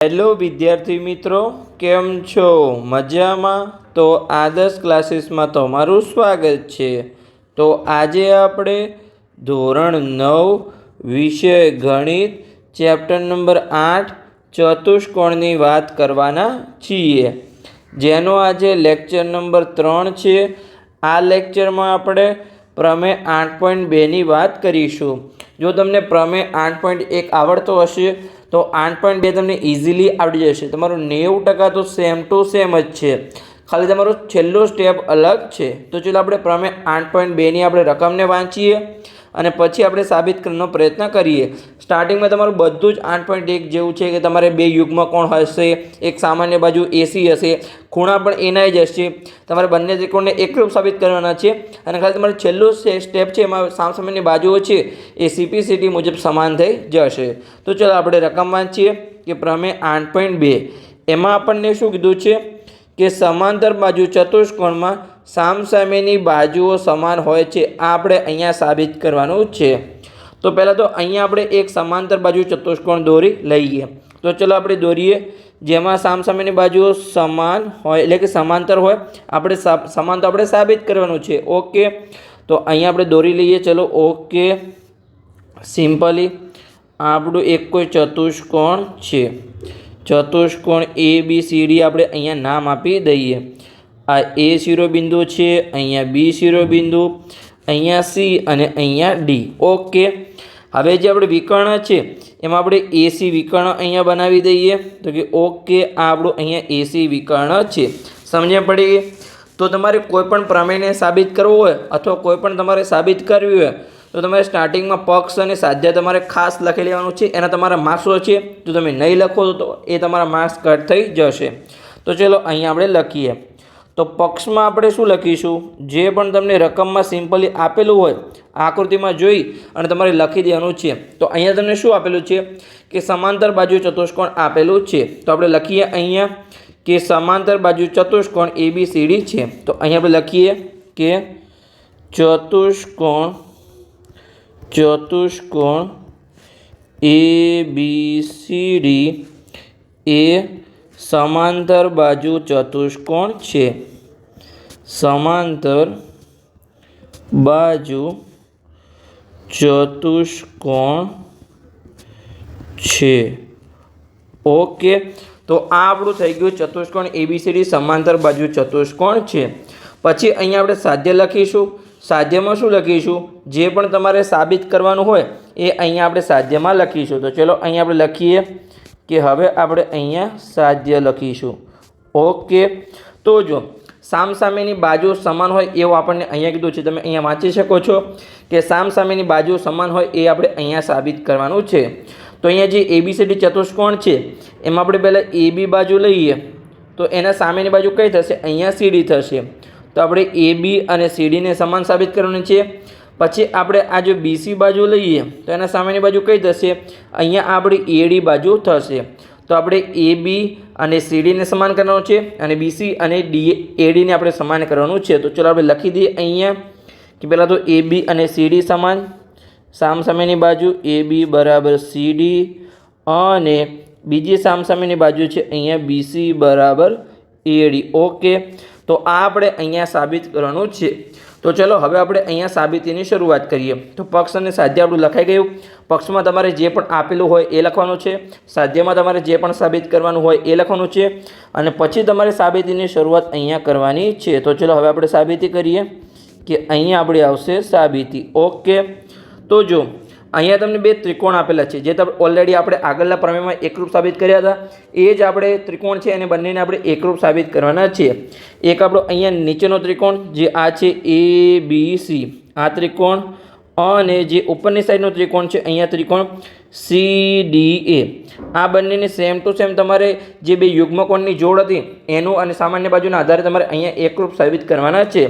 Hello વિદ્યાર્થી મિત્રો, કેમ છો? મજામાં? તો આદર્શ ક્લાસીસમાં તમારું સ્વાગત છે. તો આજે આપણે ધોરણ 9 વિષય ગણિત ચેપ્ટર નંબર 8 ચતુષ્કોણની વાત કરવાના છીએ, જેનો આજે લેક્ચર નંબર 3 છે. આ લેક્ચરમાં આપણે પ્રમેય 8.2ની વાત કરીશું. જો તમને પ્રમેય 8.1 આવડતો હશે તો 8.2 તમને ઇઝીલી આવડી જશે. તમારું 90% તો સેમ ટુ સેમ જ છે, ખાલી તમારો છેલ્લો સ્ટેપ અલગ છે. તો ચાલો આપણે પ્રમેય 8.2ની આપણે રકમને વાંચીએ અને પછી આપણે સાબિત કરવાનો પ્રયત્ન કરીએ. સ્ટાર્ટિંગમાં તમારું બધું જ 8.1 જેવું છે કે તમારે બે યુગ્મ કોણ હશે, એક સામાન્ય બાજુ એસી હશે, ખૂણા પણ એના જ હશે. તમારે બંને ત્રિકોણને એકરૂપ સાબિત કરવાના છે અને ખાલી તમારું છેલ્લું સ્ટેપ છે એમાં સામસામેની બાજુઓ છે એ સીપીસીટી મુજબ સમાન થઈ જશે. તો ચાલો આપણે રકમ વાંચીએ કે પ્રમેય 8.2 એમાં આપણને શું કીધું છે કે સમાંતર બાજુ ચતુષ્કોણમાં સામસામેની બાજુઓ સમાન હોય છે. આ આપણે અહીંયા સાબિત કરવાનું છે. તો પહેલાં તો અહીંયા આપણે એક સમાંતર બાજુ ચતુષ્કોણ દોરી લઈએ. તો ચલો આપણે દોરીએ, જેમાં સામસામેની બાજુઓ સમાન હોય એટલે કે સમાંતર હોય. આપણે સમાન તો આપણે સાબિત કરવાનું છે. ઓકે, તો અહીંયા આપણે દોરી લઈએ. ચલો ઓકે, સિમ્પલી આપણું એક કોઈ ચતુષ્કોણ છે. ચતુષ્કોણ ABCD આપણે અહીંયા નામ આપી દઈએ. આ A શિરોબિંદુ છે, અહીંયા B શિરોબિંદુ, અહીંયા C અને અહીંયા D. ઓકે, હવે જે આપણે વિકર્ણ છે એમાં આપણે AC વિકર્ણ અહીંયા બનાવી દઈએ. તો કે ઓકે, આ આપણું અહીંયા AC વિકર્ણ છે. સમજ્યા પડી? તો તમારે કોઈ પણ પ્રમેયને સાબિત કરવું હોય અથવા કોઈ પણ તમારે સાબિત કરવી હોય તો તમારે સ્ટાર્ટિંગમાં પક્ષ અને સાધ્ય તમારે ખાસ લખી લેવાનું છે. એના તમારા માર્ક્સો છે. જો તમે નહીં લખો તો એ તમારા માર્ક્સ કટ થઈ જશે. તો ચલો અહીંયા આપણે લખીએ. તો પક્ષમાં આપણે શું લખીશું? જે પણ તમને રકમમાં સિમ્પલી આપેલું હોય આકૃતિમાં જોઈ અને તમારે લખી દેવાનું છે. તો અહીંયા તમને શું આપેલું છે કે સમાંતર બાજુ ચતુષ્કોણ આપેલું છે. તો આપણે લખીએ અહીંયા કે સમાંતર બાજુ ચતુષ્કોણ ABCD છે. તો અહીંયા આપણે લખીએ કે ચતુષ્કોણ ABCD એ સમાંતર બાજુ ચતુષ્કોણ છે. સમાંતર બાજુ ચતુષ્કોણ છે. ઓકે, તો આ આપણું થઈ ગયું ચતુષ્કોણ ABCD સમાંતર બાજુ ચતુષ્કોણ છે. પછી અહીંયા આપણે સાધ્ય લખીશું. સાધ્યમાં શું લખીશું? જે પણ તમારે સાબિત કરવાનું હોય એ અહીંયા આપણે સાધ્યમાં લખીશું. તો ચલો અહીંયા આપણે લખીએ કે હવે આપણે અહીંયા સાધ્ય લખીશું. ઓકે, તો જો સામસામેની બાજુ સમાન હોય એવું આપણને અહીંયા કીધું છે. તમે અહીંયા વાંચી શકો છો કે સામસામેની બાજુ સમાન હોય એ આપણે અહીંયા સાબિત કરવાનું છે. તો અહીંયા જે ABCD ચતુષ્કોણ છે એમાં આપણે પહેલાં AB બાજુ લઈએ તો એના સામેની બાજુ કઈ થશે? અહીંયા CD થશે. તો આપણે AB અને CDને સમાન સાબિત કરવાનું છે. પછી આપણે આ જો BC બાજુ લઈએ તો એના સામેની બાજુ કઈ થશે? અહીંયા આપણી AD બાજુ થશે. તો આપણે AB અને CDને સમાન કરવાનું છે અને BC અને ADને આપણે સમાન કરવાનું છે. તો ચલો આપણે લખી દઈએ અહીંયા કે પહેલાં તો AB અને CD સમાન, સામસામેની બાજુ AB બરાબર CD અને બીજી સામસામેની બાજુ છે અહીંયા BC બરાબર AD. ઓકે, તો આ આપણે અહીંયા સાબિત કરવાનું છે. તો ચલો હવે આપણે અહીંયા સાબિતીની શરૂઆત કરીએ. તો પક્ષ અને સાધ્ય આપણું લખાઈ ગયું. પક્ષમાં તમારે જે પણ આપેલું હોય એ લખવાનું છે, સાધ્યમાં તમારે જે પણ સાબિત કરવાનું હોય એ લખવાનું છે અને પછી તમારે સાબિતીની શરૂઆત અહીંયા કરવાની છે. તો ચલો હવે આપણે સાબિતી કરીએ કે અહીંયા આપણે આવશે સાબિતી. ઓકે, તો જો અહીંયા તમને બે ત્રિકોણ આપેલા છે જે તમે ઓલરેડી આપણે આગળના પ્રમેયમાં એકરૂપ સાબિત કર્યા હતા. એ જ આપણે ત્રિકોણ છે અને બંનેને આપણે એકરૂપ સાબિત કરવાના છે. એક આપણો અહીંયા નીચેનો ત્રિકોણ જે આ છે ABC, આ ત્રિકોણ, અને જે ઉપરની સાઈડનો ત્રિકોણ છે અહીંયા ત્રિકોણ CDA. આ બંનેને સેમ ટુ સેમ તમારે જે બે યુગ્મકોણની જોડ હતી એનું અને સામાન્ય બાજુના આધારે તમારે અહીંયા એકરૂપ સાબિત કરવાના છે.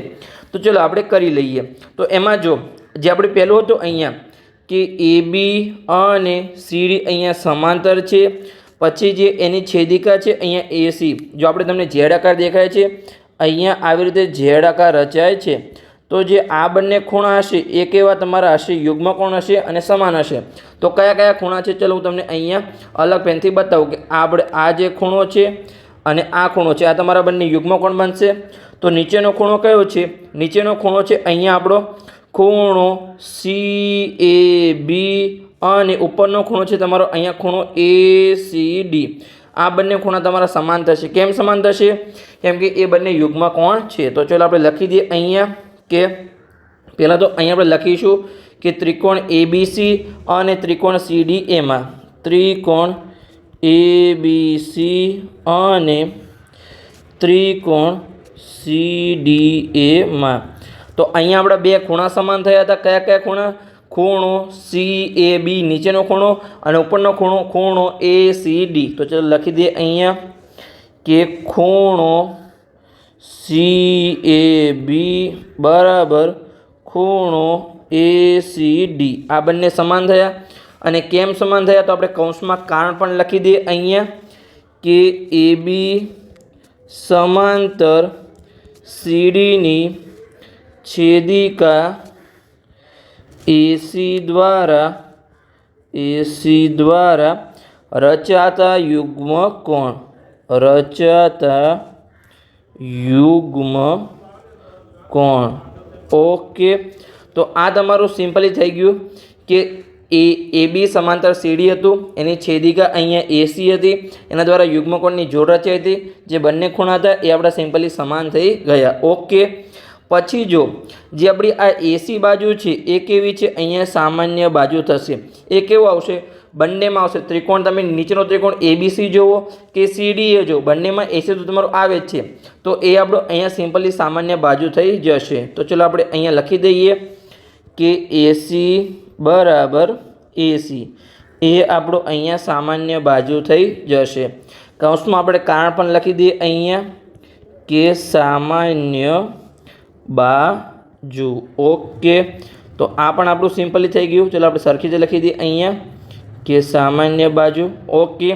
તો ચલો આપણે કરી લઈએ. તો એમાં જો જે આપણે પહેલું હતું અહીંયા કે AB અને CD અહીંયા સમાંતર છે. પછી જે એની છેદિકા છે અહીંયા AC, જો આપણે તમને ઝેડ આકાર દેખાય છે અહીંયા આવી રીતે ઝેડ આકાર રચાય છે. तो जे आ बंने खूणा हशे ए केवा तमारा हशे, युग्म कोण हशे अने समान हशे। तो कया कया खूणा छे चलो हूँ तमने अहींया अलग पेनथी बतावुं कि आपणे आ जे खूणो छे अने आ खूणो छे आ तमारा बंने युग्म कोण बनशे। तो नीचेनो खूणो कयो छे? नीचेनो खूणो छे अहींया आपणो खूणो CAB अने उपरनो खूणो छे तमारो अहींया खूणो ACD। आ बंने खूणा तमारा समान थशे। केम समान थशे? केम के ए बंने युग्म कोण छे। तो चलो आपणे लखी दीए अहींया के पहला तो अहींया आपणे लखीशुं कि त्रिकोण ABC अने त्रिकोण CDA मां, त्रिकोण ABC अने त्रिकोण CDA मां। तो अहींया आपणा बे खूणा समान थया हता। कया कया खूणा? खूणो CAB नीचेनो खूणो अने उपरनो खूणो खूणो ACD। तो चलो लखी दीए अहींया के खूणो CAB बराबर खूणो ACD। आ बंने समान थया। अने केम समान थया? तो आपणे कौंसमां कारण पण लखी दीए अहींया के AB समांतर CD नी छेदिका AC द्वारा रचाता युग्म कोण, ओके। तो आ तमारुं सिम्पली थई गयुं कि AB समांतर CD हतुं, एनी छेदिका अहींया AC हती, एना द्वारा युग्म कोणनी जोड़ रचाई हती। जे बंने खूणा हता ए आपणा सिम्पली समान थई गया। ओके। पछी जो जे आपणी आ AC बाजू छे ए केवी छे? अहींया सामान्य बाजू थशे। ए केवो आवशे? बंनेमां आवशे। त्रिकोण तमे नीचेनो त्रिकोण ABC जोवो के CDA जो बंनेमां AC तो तमारो आवे ज छे। तो ए आपणो अहींया सिम्पली सामान्य बाजू थई जशे। तो चलो आपणे अहींया लखी दईए के AC बराबर AC ए आपणो अहींया सामान्य बाजू थई जशे। कौंसमां आपणे कारण पण लखी दईए अहींया के सामान्य बाजू। ओके। तो आ पण आपणुं सिम्पली थई गयुं। चलो आपणे सरखी रीते लखी दईए अहींया के सामान्य बाजू। ओके।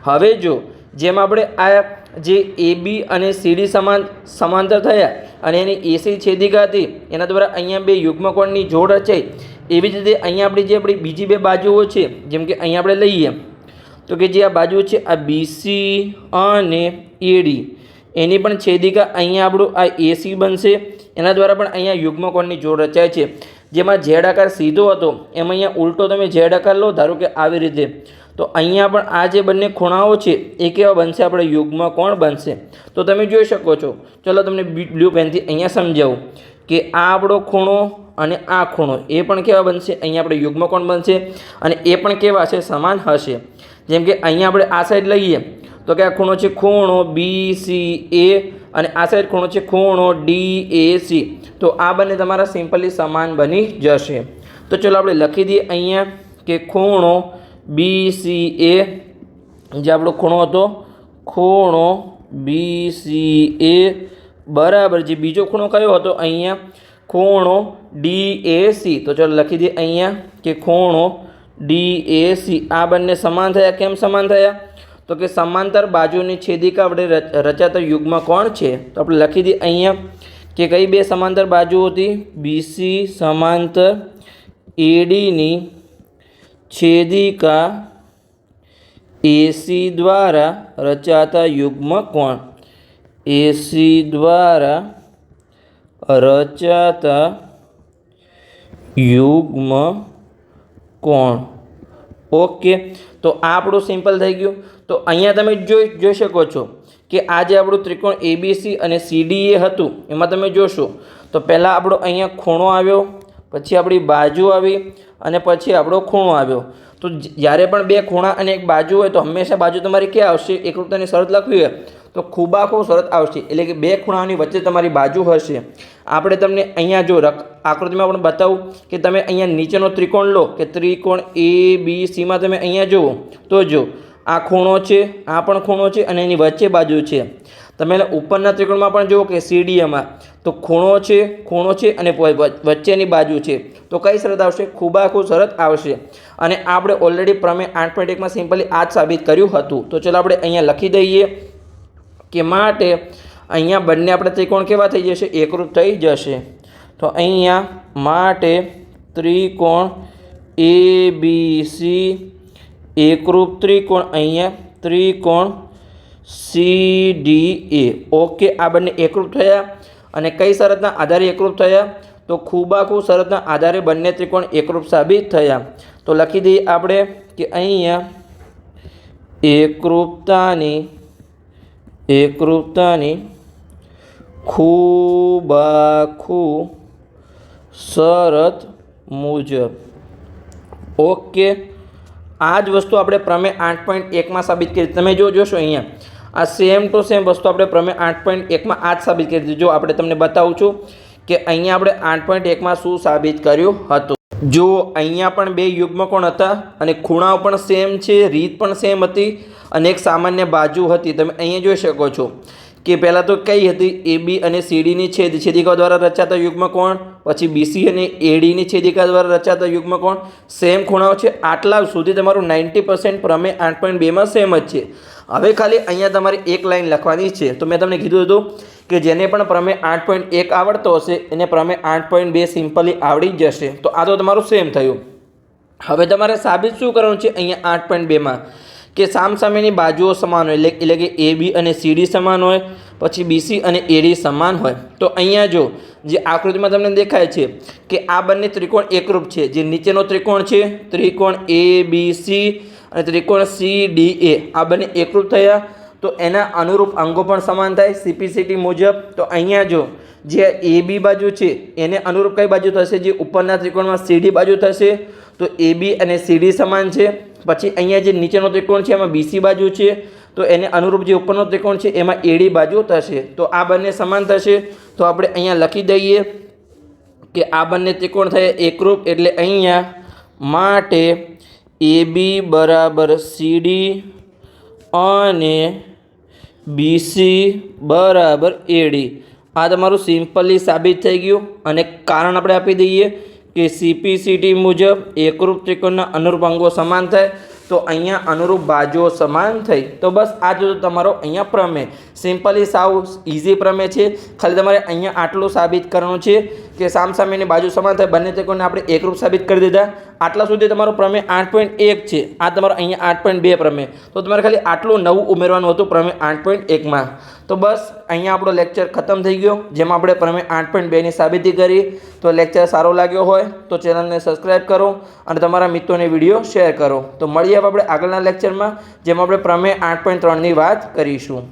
हवे जो जेम आपणे आ जे AB अने CD समांतर थया अने एनी AC छेदिका हती एना द्वारा अहींया बे युग्म कोणनी जोड़ रचाई। एवी ज रीते अहींया आपणी जे आपणी बीजी बे बाजुओ छे, जेम के अहींया आपणे लईए तो कि जे आ बाजू छे आ BC अने AD एनी पण छेदिका अहींया आपणुं आ AC बनशे। एना द्वारा पण अहींया युग्म कोणनी जोड़ रचाय छे। जेमां Z आकार सीधो हतो एमां अहींया उल्टो तमे Z आकार लो, धारो के आवी रीते। तो अहींया पण आ जे बंने खूणाओ छे ए केवा बनशे? आपणे युग्म कोण बनशे। तो तमे जोई शको छो। चलो तमने ब्लू पेनथी अहींया समजावुं के आ आपणो खूणो अने आ खूणो ए पण केवा बनशे? अहींया आपणे युग्म कोण बनशे अने ए पण केवा हशे? समान हशे। जेम के अहींया आपणे आ साइड लईए तो के आ खूणो छे खूणो BCA अने आ साइड खूणो छे खूणो DAC। तो आ बंने तमारा सिम्पली समान बनी जशे। तो चलो आपणे लखी दीए अहींया के खूणो BCA जे आपणो खूणो हतो खूणो BCA बराबर जे बीजो खूणो कयो हतो अहींया खूणो DAC। तो चलो लखी दीए अहींया के खूणो DAC। आ बंने समान थया। केम समान थया? तो कि समांतर बाजूनी छेदिका वडे रचाता युग्म कोण छे। तो आपणे लखी दीए अहींया कि कई बे समांतर बाजू होती? BC समांतर AD नी छेदिका AC द्वारा रचाता युग्म कोण, AC द्वारा रचाता युग्म कोण। ओके। तो आपणुं सिम्पल थई गयुं। तो अहींया तमे जोई शको छो कि आज आपणुं त्रिकोण ABC अने CDA हतुं एमां तमे जोशो तो पहला आपणो अहींया खूणो आव्यो, पछी आपणी बाजू आवी अने पछी आपणो खूणो आव्यो। तो ज्यारे पण बे खूणा अने एक बाजू होय तो हमेशा बाजू तमारी क्या आवशे? एकरूपतानी शरत लखवी होय तो खूबाखूब शरत आवशे, एटले के बे खूणानी वच्चे तमारी बाजू हशे। आपणे तमने अहींया जो आकृतिमां पण बतावुं कि तमे अहींया नीचेनो त्रिकोण लो कि त्रिकोण ABC मां तमे अहींया जुओ तो जो आ खूणो छे, आ पण खूणो छे अने एनी वच्चे बाजू छे। तमे उपरना त्रिकोणमां पण जुओ कि CDA मां तो खूणो छे अने वच्चेनी बाजू छे। तो कई शरत आवशे? खूबाखूब शरत आवशे। अने आपणे ऑलरेडी प्रमेय 8.1 मां सिम्पली आ ज साबित कर्युं हतुं। तो चलो आपणे अहींया लखी दईए कि माटे अहींया बंने आपणे त्रिकोण केवा थई जशे? एकरूप थई जशे। તો અહીંયા માટે ત્રિકોણ ABC એકરૂપ ત્રિકોણ, અહીંયા ત્રિકોણ CDA. ઓકે, આ બંને એકરૂપ થયા. અને કઈ શરતના આધારે એકરૂપ થયા? તો ખૂબાખૂબ શરતના આધારે બંને ત્રિકોણ એકરૂપ સાબિત થયા. તો લખી દઈએ આપણે કે અહીંયા એકરૂપતાની ખૂબાખૂબ શરત મુજબ. ઓકે, આ જ વસ્તુ આપણે પ્રમેય 8.1 સાબિત કરી. તમે જોશો અહીંયા આ સેમ ટુ સેમ વસ્તુ આપણે પ્રમેય 8.1 આ જ સાબિત કરી દીધી. જો આપણે તમને બતાવું છું કે અહીંયા આપણે 8.1 શું સાબિત કર્યું હતું. જો અહીંયા પણ બે યુગ્મકોણ હતા અને ખૂણાઓ પણ સેમ છે, રીત પણ સેમ હતી અને એક સામાન્ય બાજુ હતી. તમે અહીંયા જોઈ શકો છો કે પહેલાં તો કઈ હતી? AB અને CDની છેદિકા દ્વારા રચાતા યુગ્મકોણ, પછી BC અને ADની છેદિકા દ્વારા રચાતા યુગ્મકોણ, સેમ ખૂણાઓ છે. આટલા સુધી તમારું 90% પ્રમેય 8.2 સેમ જ છે. હવે ખાલી અહીંયા તમારે એક લાઈન લખવાની છે. તો મેં તમને કીધું હતું કે જેને પણ પ્રમેય 8.1 આવડતો હશે એને પ્રમેય 8.2 સિમ્પલી આવડી જ જશે. તો આ તો તમારું સેમ થયું. હવે તમારે સાબિત શું કરવાનું છે અહીંયા 8.2 કે સામસામેની બાજુઓ સમાન હોય, એટલે કે AB અને CD સમાન હોય, પછી BC અને AD સમાન હોય. તો અહીંયા જો જે આકૃતિમાં તમને દેખાય છે કે આ બંને ત્રિકોણ એકરૂપ છે. જે નીચેનો ત્રિકોણ છે ત્રિકોણ ABC અને ત્રિકોણ CDA, આ બંને એકરૂપ થયા. તો એના અનુરૂપ અંગો પણ સમાન થાય CPCT મુજબ. તો અહીંયા જો જે AB બાજુ છે એને અનુરૂપ કઈ બાજુ થશે? જે ઉપરના ત્રિકોણમાં CD બાજુ થશે. તો AB અને CD સમાન છે. પછી અહીંયા જે નીચેનો ત્રિકોણ છે એમાં BC બાજુ છે, તો એને અનુરૂપ જે ઉપરનો ત્રિકોણ છે એમાં AD બાજુ થશે. તો આ બંને સમાન થશે. તો આપણે અહીંયા લખી દઈએ કે આ બંને ત્રિકોણ થયા એકરૂપ. એટલે અહીંયા માટે AB બરાબર CD અને BC બરાબર AD. આ તમારું સિમ્પલી સાબિત થઈ ગયું. અને કારણ આપણે આપી દઈએ કે CPCT મુજબ એકરૂપ ત્રિકોણના અનુરૂપ અંગો સમાન થાય, તો અહીંયા અનુરૂપ બાજુઓ સમાન થઈ. તો બસ આ જ તમારો અહીંયા પ્રમેય. સિમ્પલી સાવ ઇઝી પ્રમેય છે. ખાલી તમારે અહીંયા આટલું સાબિત કરવાનું છે કે સામસામેની બાજુ સમાન થાય. બંને ત્રિકોણને આપણે એકરૂપ સાબિત કરી દીધા. આટલા સુધી તમારો પ્રમેય 8.1 છે. આ તમારો અહીંયા 8.2 પ્રમેય. તો તમારે ખાલી આટલું નવું ઉમેરવાનું હતું પ્રમેય 8.1 તો બસ અહીંયા આપણો લેક્ચર ખતમ થઈ ગયો, જેમાં આપણે પ્રમેય 8.2ની સાબિતી કરી. તો લેક્ચર સારો લાગ્યો હોય તો ચેનલને સબસ્ક્રાઈબ કરો અને તમારા મિત્રોને વિડીયો શેર કરો. તો મળીએ આપણે આગળના લેક્ચરમાં, જેમાં આપણે પ્રમેય 8.3ની વાત કરીશું.